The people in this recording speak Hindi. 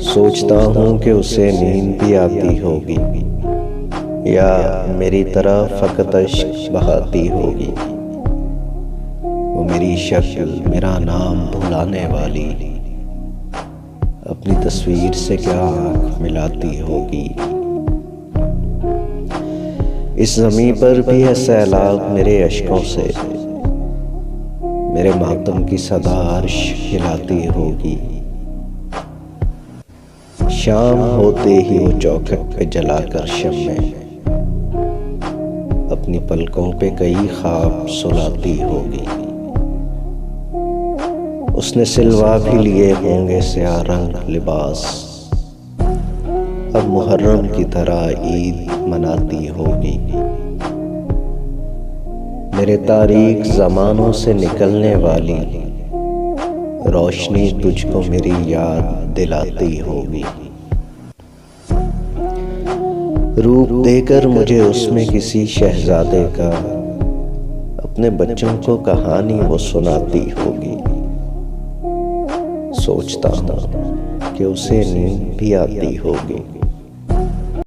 सोचता हूँ कि उसे नींद भी आती होगी या मेरी तरह फकत इश्क बहाती होगी। वो मेरी शक्ल, मेरा नाम भुलाने वाली अपनी तस्वीर से क्या आँख मिलाती होगी। इस ज़मीं पर भी है सैलाब मेरे अश्कों से, मेरे मातम की सदा अर्श हिलाती होगी। शाम होते ही वो चौखट पे जलाकर शम्मे अपनी पलकों पे कई ख्वाब सुलाती होगी। उसने सिलवा भी लिए होंगे स्याह रंग लिबास, अब मुहर्रम की तरह ईद मनाती होगी। मेरे तारीक ज़मानों से निकलने वाली रोशनी तुझको मेरी याद दिलाती होगी। रूप देकर मुझे उसमें किसी शहजादे का अपने बच्चों को कहानी वो सुनाती होगी। सोचता हूँ कि उसे नींद भी आती होगी।